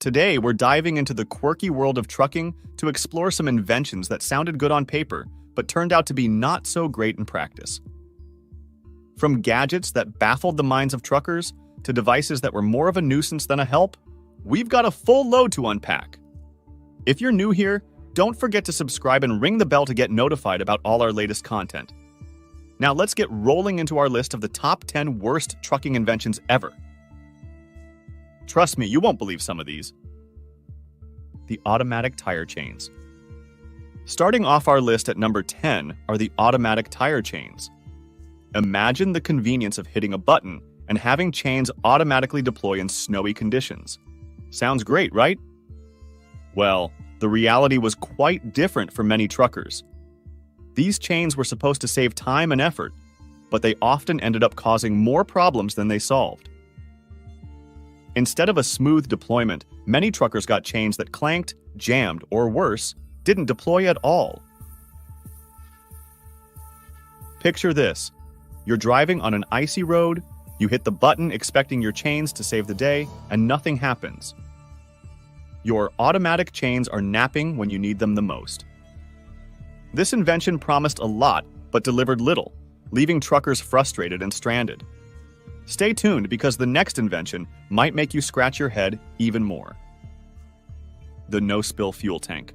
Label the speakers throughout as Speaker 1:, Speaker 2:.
Speaker 1: Today, we're diving into the quirky world of trucking to explore some inventions that sounded good on paper, but turned out to be not so great in practice. From gadgets that baffled the minds of truckers to devices that were more of a nuisance than a help, we've got a full load to unpack. If you're new here, don't forget to subscribe and ring the bell to get notified about all our latest content. Now let's get rolling into our list of the top 10 worst trucking inventions ever. Trust me, you won't believe some of these. The automatic tire chains. Starting off our list at number 10 are the automatic tire chains. Imagine the convenience of hitting a button and having chains automatically deploy in snowy conditions. Sounds great, right? Well, the reality was quite different for many truckers. These chains were supposed to save time and effort, but they often ended up causing more problems than they solved. Instead of a smooth deployment, many truckers got chains that clanked, jammed, or worse, didn't deploy at all. Picture this. You're driving on an icy road, you hit the button expecting your chains to save the day, and nothing happens. Your automatic chains are napping when you need them the most. This invention promised a lot, but delivered little, leaving truckers frustrated and stranded. Stay tuned because the next invention might make you scratch your head even more. The no-spill fuel tank.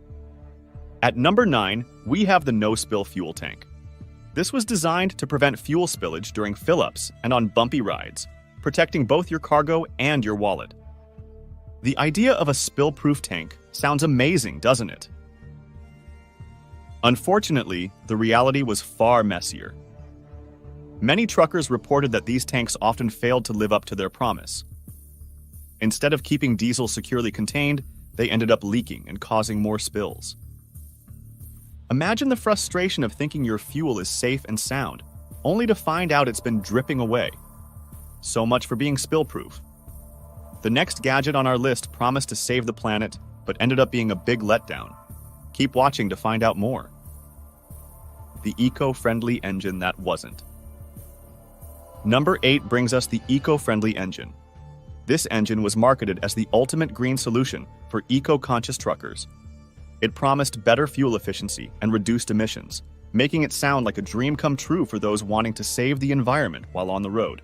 Speaker 1: At number 9, we have the no-spill fuel tank. This was designed to prevent fuel spillage during fill-ups and on bumpy rides, protecting both your cargo and your wallet. The idea of a spill-proof tank sounds amazing, doesn't it? Unfortunately, the reality was far messier. Many truckers reported that these tanks often failed to live up to their promise. Instead of keeping diesel securely contained, they ended up leaking and causing more spills. Imagine the frustration of thinking your fuel is safe and sound, only to find out it's been dripping away. So much for being spill-proof. The next gadget on our list promised to save the planet, but ended up being a big letdown. Keep watching to find out more. The eco-friendly engine that wasn't. Number 8 brings us the EcoFriendly Engine. This engine was marketed as the ultimate green solution for eco-conscious truckers. It promised better fuel efficiency and reduced emissions, making it sound like a dream come true for those wanting to save the environment while on the road.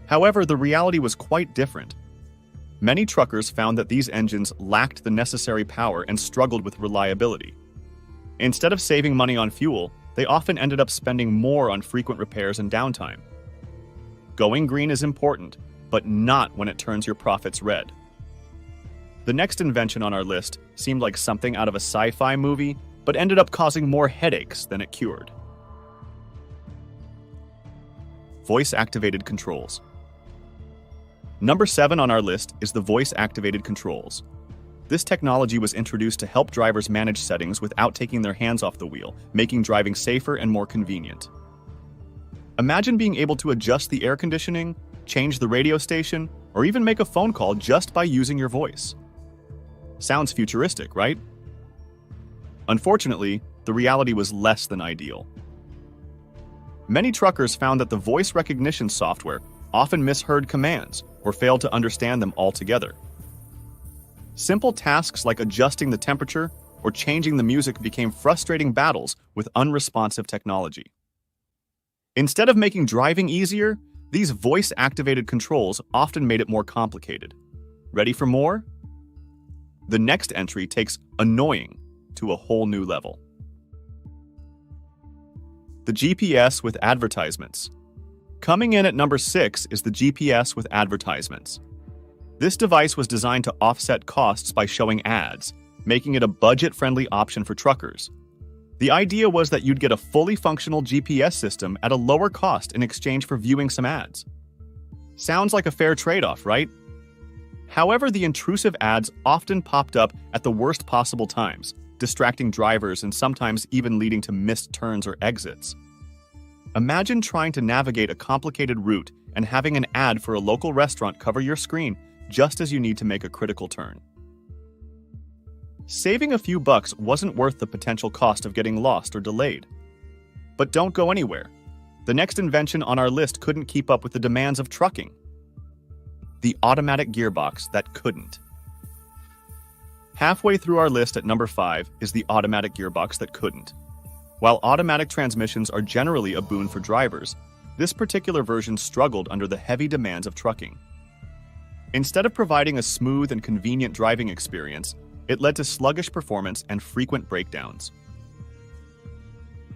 Speaker 1: However, the reality was quite different. Many truckers found that these engines lacked the necessary power and struggled with reliability. Instead of saving money on fuel, they often ended up spending more on frequent repairs and downtime. Going green is important, but not when it turns your profits red. The next invention on our list seemed like something out of a sci-fi movie, but ended up causing more headaches than it cured. Voice-activated controls. Number 7 on our list is the voice-activated controls. This technology was introduced to help drivers manage settings without taking their hands off the wheel, making driving safer and more convenient. Imagine being able to adjust the air conditioning, change the radio station, or even make a phone call just by using your voice. Sounds futuristic, right? Unfortunately, the reality was less than ideal. Many truckers found that the voice recognition software often misheard commands or failed to understand them altogether. Simple tasks like adjusting the temperature or changing the music became frustrating battles with unresponsive technology. Instead of making driving easier, these voice-activated controls often made it more complicated. Ready for more? The next entry takes annoying to a whole new level. The GPS with advertisements. Coming in at number 6 is the GPS with advertisements. This device was designed to offset costs by showing ads, making it a budget-friendly option for truckers. The idea was that you'd get a fully functional GPS system at a lower cost in exchange for viewing some ads. Sounds like a fair trade-off, right? However, the intrusive ads often popped up at the worst possible times, distracting drivers and sometimes even leading to missed turns or exits. Imagine trying to navigate a complicated route and having an ad for a local restaurant cover your screen just as you need to make a critical turn. Saving a few bucks wasn't worth the potential cost of getting lost or delayed. But don't go anywhere. The next invention on our list couldn't keep up with the demands of trucking. The automatic gearbox that couldn't. Halfway through our list at number 5 is the automatic gearbox that couldn't. While automatic transmissions are generally a boon for drivers, this particular version struggled under the heavy demands of trucking. Instead of providing a smooth and convenient driving experience, it led to sluggish performance and frequent breakdowns.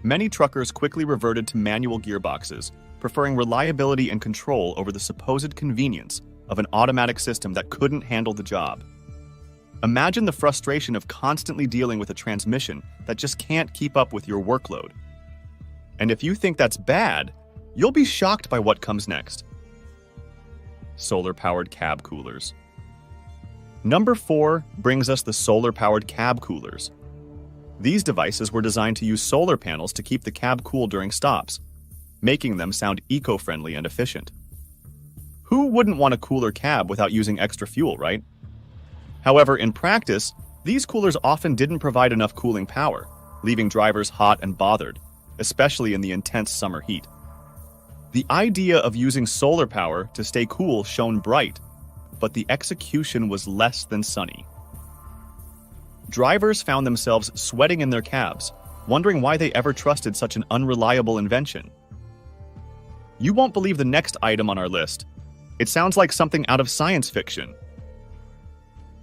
Speaker 1: Many truckers quickly reverted to manual gearboxes, preferring reliability and control over the supposed convenience of an automatic system that couldn't handle the job. Imagine the frustration of constantly dealing with a transmission that just can't keep up with your workload. And if you think that's bad, you'll be shocked by what comes next. Solar-powered cab coolers. Number 4 brings us the solar-powered cab coolers. These devices were designed to use solar panels to keep the cab cool during stops, making them sound eco-friendly and efficient. Who wouldn't want a cooler cab without using extra fuel, right? However, in practice, these coolers often didn't provide enough cooling power, leaving drivers hot and bothered, especially in the intense summer heat. The idea of using solar power to stay cool shone bright, but the execution was less than sunny. Drivers found themselves sweating in their cabs, wondering why they ever trusted such an unreliable invention. You won't believe the next item on our list. It sounds like something out of science fiction.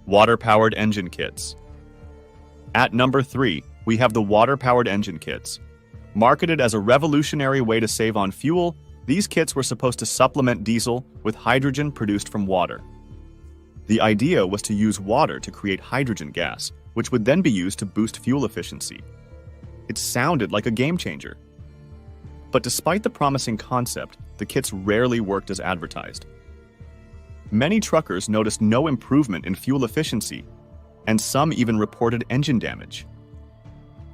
Speaker 1: Water-powered engine kits. At number 3, we have the water-powered engine kits. Marketed as a revolutionary way to save on fuel, these kits were supposed to supplement diesel with hydrogen produced from water. The idea was to use water to create hydrogen gas, which would then be used to boost fuel efficiency. It sounded like a game changer. But despite the promising concept, the kits rarely worked as advertised. Many truckers noticed no improvement in fuel efficiency, and some even reported engine damage.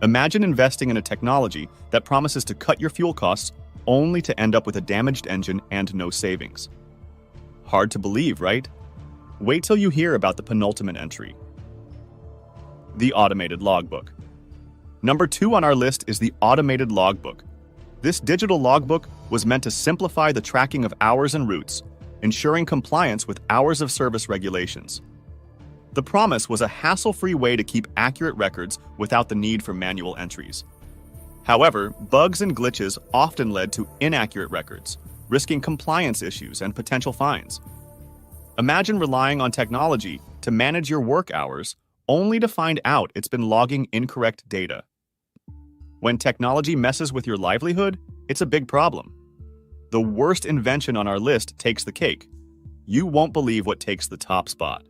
Speaker 1: Imagine investing in a technology that promises to cut your fuel costs only to end up with a damaged engine and no savings. Hard to believe, right? Wait till you hear about the penultimate entry. The automated logbook. Number 2 on our list is the automated logbook. This digital logbook was meant to simplify the tracking of hours and routes, ensuring compliance with hours of service regulations. The promise was a hassle-free way to keep accurate records without the need for manual entries. However, bugs and glitches often led to inaccurate records, risking compliance issues and potential fines. Imagine relying on technology to manage your work hours only to find out it's been logging incorrect data. When technology messes with your livelihood, it's a big problem. The worst invention on our list takes the cake. You won't believe what takes the top spot.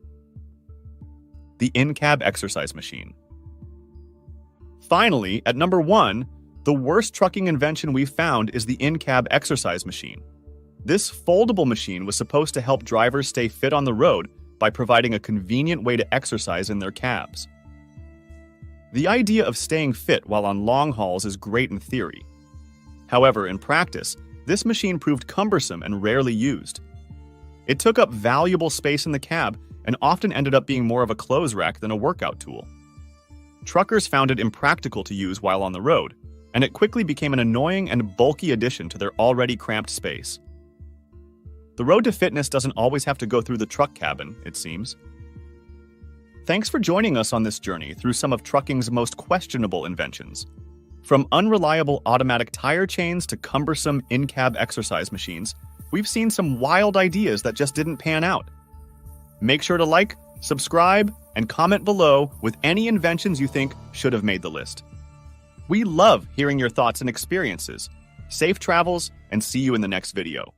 Speaker 1: The Incab exercise machine. Finally, at number 1, the worst trucking invention we've found is the Incab exercise machine. This foldable machine was supposed to help drivers stay fit on the road by providing a convenient way to exercise in their cabs. The idea of staying fit while on long hauls is great in theory. However, in practice, this machine proved cumbersome and rarely used. It took up valuable space in the cab and often ended up being more of a clothes rack than a workout tool. Truckers found it impractical to use while on the road, and it quickly became an annoying and bulky addition to their already cramped space. The road to fitness doesn't always have to go through the truck cabin, it seems. Thanks for joining us on this journey through some of trucking's most questionable inventions. From unreliable automatic tire chains to cumbersome in-cab exercise machines, we've seen some wild ideas that just didn't pan out. Make sure to like, subscribe, and comment below with any inventions you think should have made the list. We love hearing your thoughts and experiences. Safe travels, and see you in the next video.